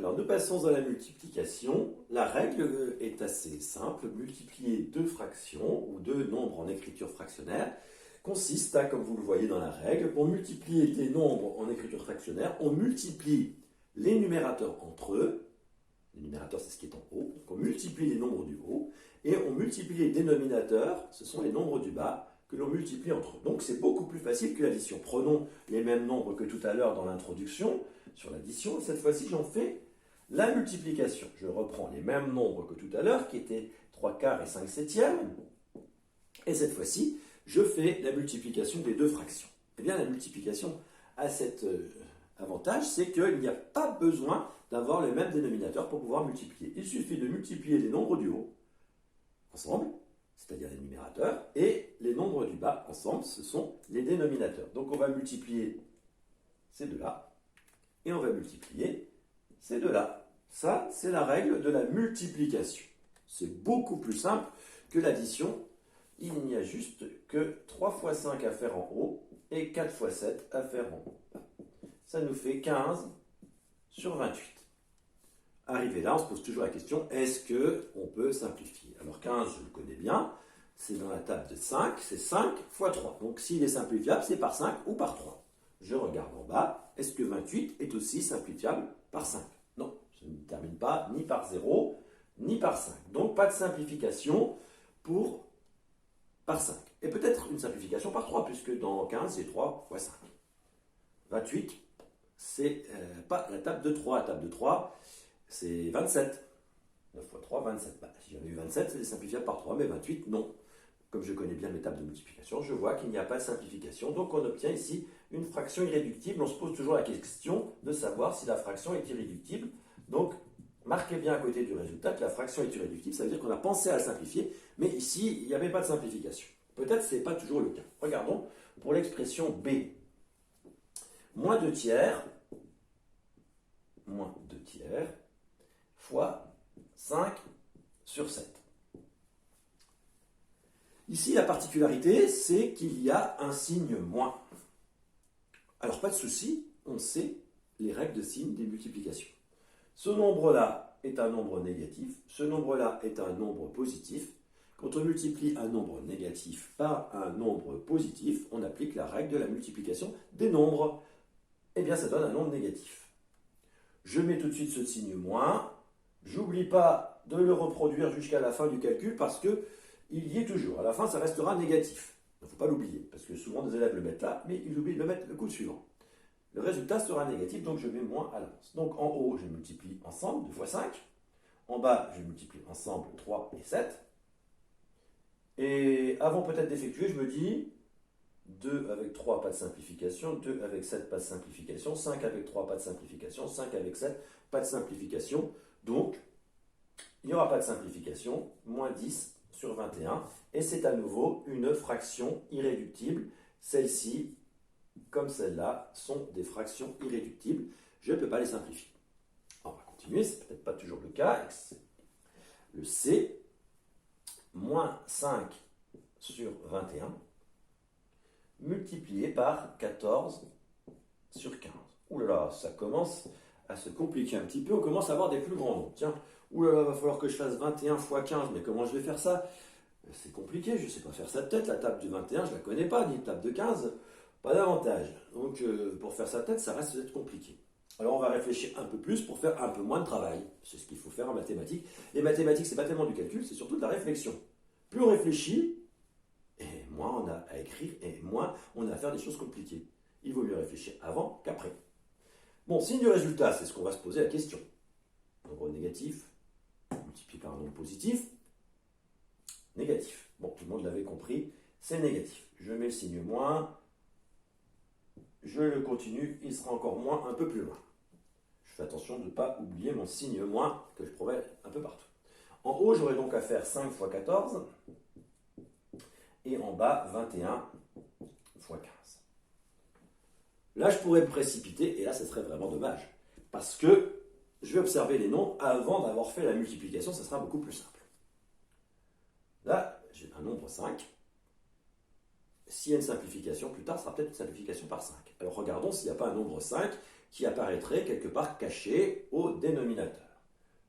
Alors, nous passons à la multiplication. La règle est assez simple. Multiplier deux fractions ou deux nombres en écriture fractionnaire consiste à, comme vous le voyez dans la règle, pour multiplier des nombres en écriture fractionnaire, on multiplie les numérateurs entre eux. Les numérateurs, c'est ce qui est en haut. Donc, on multiplie les nombres du haut et on multiplie les dénominateurs, ce sont les nombres du bas, que l'on multiplie entre eux. Donc, c'est beaucoup plus facile que l'addition. Prenons les mêmes nombres que tout à l'heure dans l'introduction sur l'addition. Cette fois-ci, j'en fais la multiplication. Je reprends les mêmes nombres que tout à l'heure, qui étaient 3 quarts et 5 septièmes. Et cette fois-ci, je fais la multiplication des deux fractions. Eh bien, la multiplication a cet avantage, c'est qu'il n'y a pas besoin d'avoir le même dénominateur pour pouvoir multiplier. Il suffit de multiplier les nombres du haut ensemble, c'est-à-dire les numérateurs, et les nombres du bas ensemble, ce sont les dénominateurs. Donc on va multiplier ces deux-là, et on va multiplier ces deux-là. Ça, c'est la règle de la multiplication. C'est beaucoup plus simple que l'addition. Il n'y a juste que 3 fois 5 à faire en haut et 4 fois 7 à faire en haut. Ça nous fait 15 sur 28. Arrivé là, on se pose toujours la question, est-ce qu'on peut simplifier? Alors 15, je le connais bien, c'est dans la table de 5, c'est 5 fois 3. Donc s'il est simplifiable, c'est par 5 ou par 3. Je regarde en bas, est-ce que 28 est aussi simplifiable par 5? Non, je ne termine pas ni par 0, ni par 5. Donc pas de simplification par 5. Et peut-être une simplification par 3, puisque dans 15, c'est 3 fois 5. 28, c'est pas la table de 3. La table de 3, c'est 27. 9 fois 3, 27. Bah, si j'avais eu 27, c'est simplifiable par 3, mais 28, non. Comme je connais bien mes tables de multiplication, je vois qu'il n'y a pas de simplification. Donc on obtient ici une fraction irréductible. On se pose toujours la question de savoir si la fraction est irréductible. Donc, marquez bien à côté du résultat que la fraction est irréductible. Ça veut dire qu'on a pensé à la simplifier, mais ici, il n'y avait pas de simplification. Peut-être que ce n'est pas toujours le cas. Regardons pour l'expression B. Moins 2 tiers fois 5 sur 7. Ici, la particularité, c'est qu'il y a un signe moins. Alors, pas de souci, on sait les règles de signes des multiplications. Ce nombre-là est un nombre négatif, ce nombre-là est un nombre positif. Quand on multiplie un nombre négatif par un nombre positif, on applique la règle de la multiplication des nombres. Eh bien, ça donne un nombre négatif. Je mets tout de suite ce signe moins. J'oublie pas de le reproduire jusqu'à la fin du calcul parce qu'il y est toujours. À la fin, ça restera négatif. Il ne faut pas l'oublier, parce que souvent des élèves le mettent là, mais ils oublient de le mettre le coup suivant. Le résultat sera négatif, donc je mets moins à l'avance. Donc en haut, je multiplie ensemble 2 fois 5. En bas, je multiplie ensemble 3 et 7. Et avant peut-être d'effectuer, je me dis 2 avec 3, pas de simplification. 2 avec 7, pas de simplification. 5 avec 3, pas de simplification. 5 avec 7, pas de simplification. Donc, il n'y aura pas de simplification. Moins 10 sur 21. Et c'est à nouveau une fraction irréductible. Celle-ci, comme celle-là, sont des fractions irréductibles. Je ne peux pas les simplifier. On va continuer, ce n'est peut-être pas toujours le cas. Le C, moins 5 sur 21, multiplié par 14 sur 15. Ouh là là, ça commence à se compliquer un petit peu. On commence à avoir des plus grands nombres. Tiens, ouh là là, va falloir que je fasse 21 fois 15. Mais comment je vais faire ça? C'est compliqué, je ne sais pas faire ça de tête. La table du 21, je ne la connais pas, ni la table de 15. Pas davantage. Donc, pour faire sa tête, ça reste d'être compliqué. Alors, on va réfléchir un peu plus pour faire un peu moins de travail. C'est ce qu'il faut faire en mathématiques. Les mathématiques, c'est pas tellement du calcul, c'est surtout de la réflexion. Plus on réfléchit, et moins on a à écrire, et moins on a à faire des choses compliquées. Il vaut mieux réfléchir avant qu'après. Bon, signe du résultat, c'est ce qu'on va se poser la question. Nombre négatif, multiplié par un nombre positif, négatif. Bon, tout le monde l'avait compris, c'est négatif. Je mets le signe moins. Je le continue, il sera encore moins un peu plus loin. Je fais attention de ne pas oublier mon signe moins que je provais un peu partout. En haut, j'aurai donc à faire 5 fois 14 et en bas 21 fois 15. Là, je pourrais me précipiter et là, ce serait vraiment dommage parce que je vais observer les nombres avant d'avoir fait la multiplication, ça sera beaucoup plus simple. Là, j'ai un nombre 5. S'il y a une simplification, plus tard, ce sera peut-être une simplification par 5. Alors regardons s'il n'y a pas un nombre 5 qui apparaîtrait quelque part caché au dénominateur.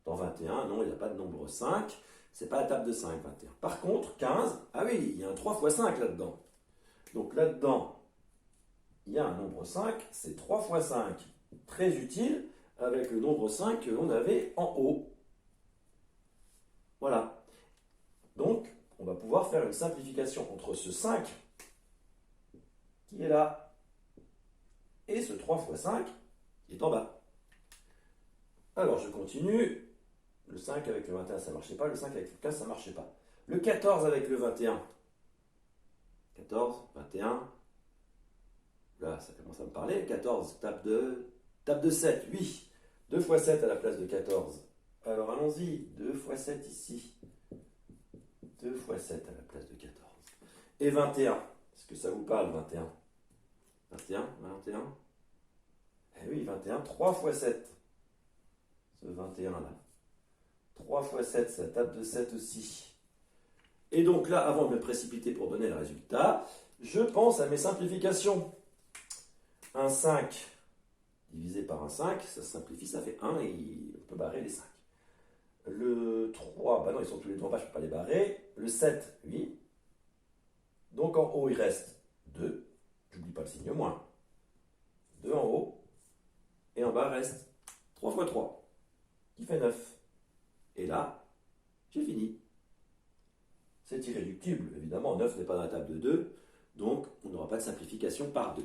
Dans 21, non, il n'y a pas de nombre 5, c'est pas la table de 5, 21. Par contre, 15, ah oui, il y a un 3 fois 5 là-dedans. Donc là-dedans, il y a un nombre 5, c'est 3 fois 5. Très utile avec le nombre 5 que l'on avait en haut. Voilà. Donc, on va pouvoir faire une simplification entre ce 5 qui est là et ce 3 fois 5 qui est en bas. Alors, je continue. Le 5 avec le 21, ça ne marchait pas. Le 5 avec le 15, ça ne marchait pas. Le 14 avec le 21. 14, 21. Là, ça commence à me parler. 14, table de 7, oui. 2 fois 7 à la place de 14. Alors, allons-y. 2 fois 7 ici. 2 fois 7 à la place de 14. Et 21. Est-ce que ça vous parle, 21? 21, 21. Eh oui, 21, 3 fois 7. Ce 21 là. 3 fois 7, c'est la table de 7 aussi. Et donc là, avant de me précipiter pour donner le résultat, je pense à mes simplifications. Un 5 divisé par un 5, ça se simplifie, ça fait 1 et on peut barrer les 5. Le 3, bah non, ils sont tous les deux en bas, je ne peux pas les barrer. Le 7, oui. Donc en haut, il reste 2. J'oublie pas le signe moins. 2 en haut. Et en bas reste 3 fois 3, qui fait 9. Et là, j'ai fini. C'est irréductible, évidemment, 9 n'est pas dans la table de 2, donc on n'aura pas de simplification par 2.